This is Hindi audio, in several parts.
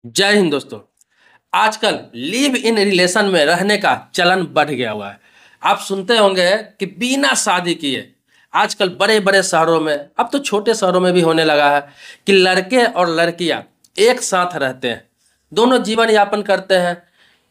जय हिंद दोस्तों। आजकल लिव इन रिलेशन में रहने का चलन बढ़ गया हुआ है। आप सुनते होंगे कि बिना शादी किए आजकल बड़े बड़े शहरों में, अब तो छोटे शहरों में भी होने लगा है कि लड़के और लड़कियां एक साथ रहते हैं, दोनों जीवन यापन करते हैं।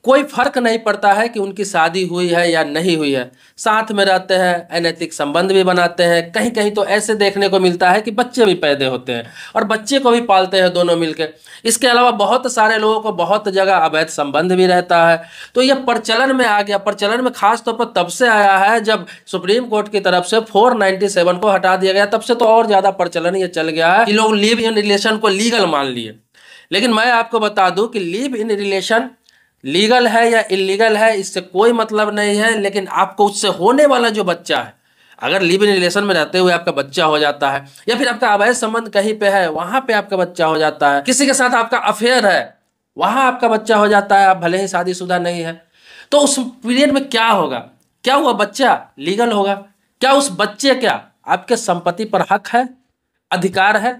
कोई फर्क नहीं पड़ता है कि उनकी शादी हुई है या नहीं हुई है, साथ में रहते हैं, अनैतिक संबंध भी बनाते हैं। कहीं कहीं तो ऐसे देखने को मिलता है कि बच्चे भी पैदा होते हैं और बच्चे को भी पालते हैं दोनों मिलकर। इसके अलावा बहुत सारे लोगों को बहुत जगह अवैध संबंध भी रहता है। तो यह प्रचलन में आ गया। प्रचलन में खास तौर पर तब से आया है जब सुप्रीम कोर्ट की तरफ से 497 को हटा दिया गया। तब से तो और ज्यादा प्रचलन ये चल गया है कि लोग लिव इन रिलेशन को लीगल मान लिए। लेकिन मैं आपको बता दूं कि लिव इन रिलेशन लीगल है या इलीगल है, इससे कोई मतलब नहीं है। लेकिन आपको उससे होने वाला जो बच्चा है, अगर लिव इन रिलेशन में रहते हुए आपका बच्चा हो जाता है, या फिर आपका अवैध संबंध कहीं पे है वहां पे आपका बच्चा हो जाता है, किसी के साथ आपका अफेयर है वहां आपका बच्चा हो जाता है, आप भले ही शादीशुदा नहीं है, तो उस पीरियड में क्या होगा? क्या हुआ? बच्चा लीगल होगा? क्या उस बच्चे क्या आपके संपत्ति पर हक है, अधिकार है?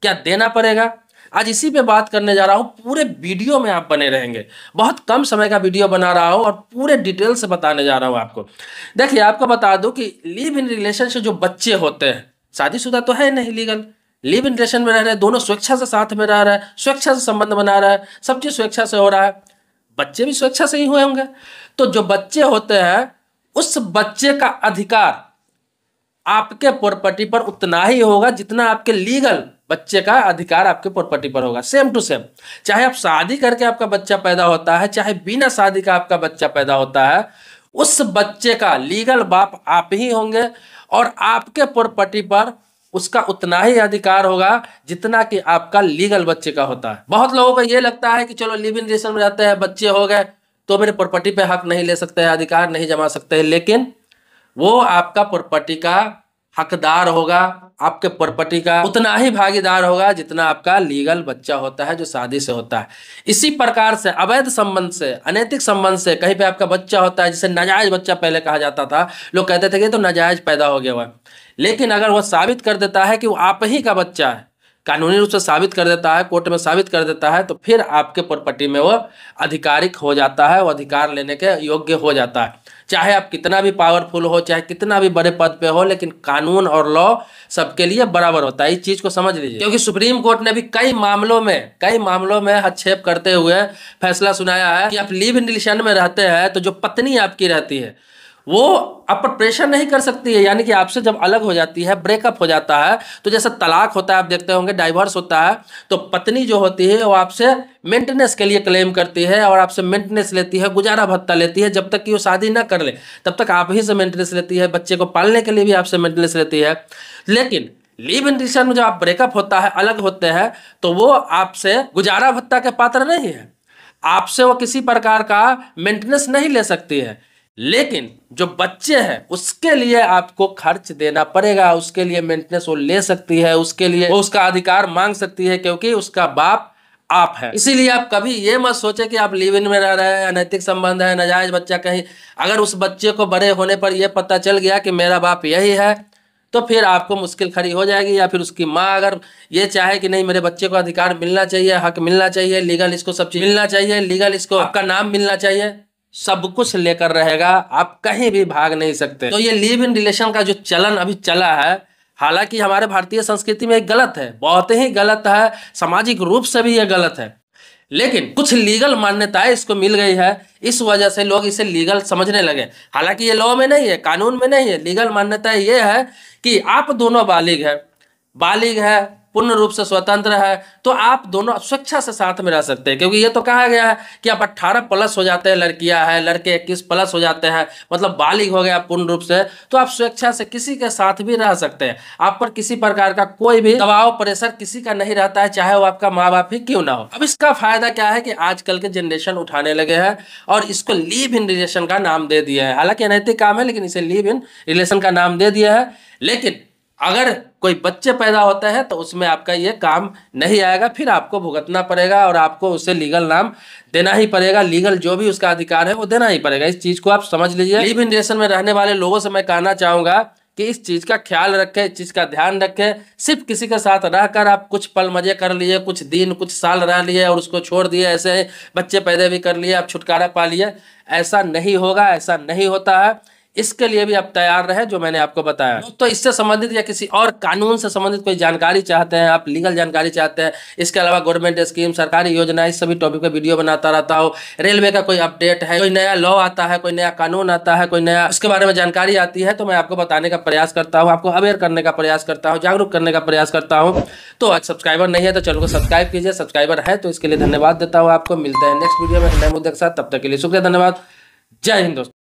क्या देना पड़ेगा? आज इसी पे बात करने जा रहा हूँ। पूरे वीडियो में आप बने रहेंगे। बहुत कम समय का वीडियो बना रहा हूँ और पूरे डिटेल से बताने जा रहा हूँ आपको। देखिए, आपको बता दूं कि लिव इन रिलेशन से जो बच्चे होते हैं, शादीशुदा तो है नहीं, लीगल लिव इन रिलेशन में रह रहे हैं, दोनों स्वेच्छा से साथ में रह रहे हैं, स्वेच्छा से संबंध बना रहा है, सब चीज स्वेच्छा से हो रहा है, बच्चे भी स्वेच्छा से ही हुए होंगे। तो जो बच्चे होते हैं, उस बच्चे का अधिकार आपके प्रॉपर्टी पर उतना ही होगा जितना आपके लीगल बच्चे का अधिकार आपके प्रॉपर्टी पर होगा। Same to same. चाहे आप शादी करके आपका बच्चा पैदा होता है, चाहे बिना शादी का आपका बच्चा पैदा होता है, उस बच्चे का लीगल बाप आप ही होंगे और आपके प्रॉपर्टी पर उसका उतना ही अधिकार होगा जितना कि आपका लीगल बच्चे का होता है। बहुत लोगों को ये लगता है कि चलो लिव इन रिलेशन में रहते हैं, बच्चे हो गए तो मेरे प्रॉपर्टी पे हक नहीं ले सकते हैं, अधिकार नहीं जमा सकते हैं। लेकिन वो आपका प्रॉपर्टी का हकदार होगा, आपके प्रॉपर्टी का उतना ही भागीदार होगा जितना आपका लीगल बच्चा होता है जो शादी से होता है। इसी प्रकार से अवैध संबंध से, अनैतिक संबंध से कहीं पे आपका बच्चा होता है, जिसे नाजायज बच्चा पहले कहा जाता था, लोग कहते थे कि तो नाजायज पैदा हो गया हुआ। लेकिन अगर वह साबित कर देता है कि वो आप ही का बच्चा है, कानूनी रूप से साबित कर देता है, कोर्ट में साबित कर देता है, तो फिर आपके प्रॉपर्टी में वो आधिकारिक हो जाता है, वो अधिकार लेने के योग्य हो जाता है। चाहे आप कितना भी पावरफुल हो, चाहे कितना भी बड़े पद पे हो, लेकिन कानून और लॉ सबके लिए बराबर होता है। इस चीज को समझ लीजिए, क्योंकि सुप्रीम कोर्ट ने भी कई मामलों में हस्तक्षेप करते हुए फैसला सुनाया है कि आप लिव इन रिलेशन में रहते हैं तो जो पत्नी आपकी रहती है वो आप पर प्रेशर नहीं कर सकती है। यानी कि आपसे जब अलग हो जाती है, ब्रेकअप हो जाता है, तो जैसे तलाक होता है, आप देखते होंगे, डाइवोर्स होता है, तो पत्नी जो होती है वो आपसे मेंटेनेंस के लिए क्लेम करती है और आपसे मेंटेनेंस लेती है, गुजारा भत्ता लेती है। जब तक कि वो शादी ना कर ले तब तक आप ही से मेंटेनेंस लेती है, बच्चे को पालने के लिए भी आपसे मेंटेनेंस लेती है। लेकिन लिव इन रिलेशन में जब आप ब्रेकअप होता है, अलग होते हैं, तो वो आपसे गुजारा भत्ता के पात्र नहीं है, आपसे वो किसी प्रकार का मेंटेनेंस नहीं ले सकती है। लेकिन जो बच्चे हैं उसके लिए आपको खर्च देना पड़ेगा, उसके लिए मेंटेनेंस वो ले सकती है, उसके लिए वो उसका अधिकार मांग सकती है, क्योंकि उसका बाप आप है। इसीलिए आप कभी ये मत सोचे कि आप लिव इन में रह रहे हैं, अनैतिक संबंध है, नाजायज बच्चा कहीं, अगर उस बच्चे को बड़े होने पर यह पता चल गया कि मेरा बाप यही है, तो फिर आपको मुश्किल खड़ी हो जाएगी। या फिर उसकी माँ अगर ये चाहे कि नहीं, मेरे बच्चे को अधिकार मिलना चाहिए, हक मिलना चाहिए, लीगल इसको सब चीज मिलना चाहिए, लीगल इसको आपका नाम मिलना चाहिए, सब कुछ लेकर रहेगा, आप कहीं भी भाग नहीं सकते। तो ये लिव इन रिलेशन का जो चलन अभी चला है, हालांकि हमारे भारतीय संस्कृति में एक गलत है, बहुत ही गलत है, सामाजिक रूप से भी ये गलत है। लेकिन कुछ लीगल मान्यताएं इसको मिल गई है, इस वजह से लोग इसे लीगल समझने लगे। हालांकि ये लॉ में नहीं है, कानून में नहीं है। लीगल मान्यता ये है कि आप दोनों बालिग है, पूर्ण रूप से स्वतंत्र है, तो आप दोनों स्वेच्छा से साथ में रह सकते हैं। क्योंकि ये तो कहा गया है कि आप 18 प्लस हो जाते हैं, लड़कियां हैं, लड़के 21 प्लस हो जाते हैं, मतलब बालिग हो गया पूर्ण रूप से, तो आप स्वेच्छा से किसी के साथ भी रह सकते हैं। आप पर किसी प्रकार का कोई भी दबाव, प्रेशर किसी का नहीं रहता है, चाहे वो आपका माँ बाप ही क्यों ना हो। अब इसका फायदा क्या है कि आजकल के जनरेशन उठाने लगे हैं और इसको लिव इन रिलेशन का नाम दे दिया है। हालांकि अनैतिक काम है, लेकिन इसे लिव इन रिलेशन का नाम दे दिया है। लेकिन अगर कोई बच्चे पैदा होता है तो उसमें आपका ये काम नहीं आएगा, फिर आपको भुगतना पड़ेगा और आपको उसे लीगल नाम देना ही पड़ेगा, लीगल जो भी उसका अधिकार है वो देना ही पड़ेगा। इस चीज को आप समझ लीजिए। लिव इन रिलेशन में रहने वाले लोगों से मैं कहना चाहूंगा कि इस चीज़ का ख्याल रखें, इस चीज़ का ध्यान रखें। सिर्फ किसी के साथ रहकर आप कुछ पल मजे कर लिए, कुछ दिन कुछ साल रह लिए और उसको छोड़ दिए, ऐसे बच्चे पैदा भी कर लिए, आप छुटकारा पा लिए, ऐसा नहीं होगा, ऐसा नहीं होता है। इसके लिए भी आप तैयार रहे जो मैंने आपको बताया। तो इससे संबंधित या किसी और कानून से संबंधित कोई जानकारी चाहते हैं, आप लीगल जानकारी चाहते हैं, इसके अलावा गवर्नमेंट स्कीम, सरकारी योजना, इस सभी टॉपिक पे वीडियो बनाता रहता हूँ। रेलवे का कोई अपडेट है, कोई नया लॉ आता है, कोई नया कानून आता है, कोई नया उसके बारे में जानकारी आती है, तो मैं आपको बताने का प्रयास करता हूँ, आपको अवेयर करने का प्रयास करता हूँ, जागरूक करने का प्रयास करता हूँ। तो आज सब्सक्राइबर नहीं है तो चैनल को सब्सक्राइब कीजिए, सब्सक्राइबर है तो इसके लिए धन्यवाद देता हूँ आपको। मिलते हैं नेक्स्ट वीडियो में नए मुद्दे के साथ, तब तक के लिए शुक्रिया, धन्यवाद, जय हिंद दोस्तों।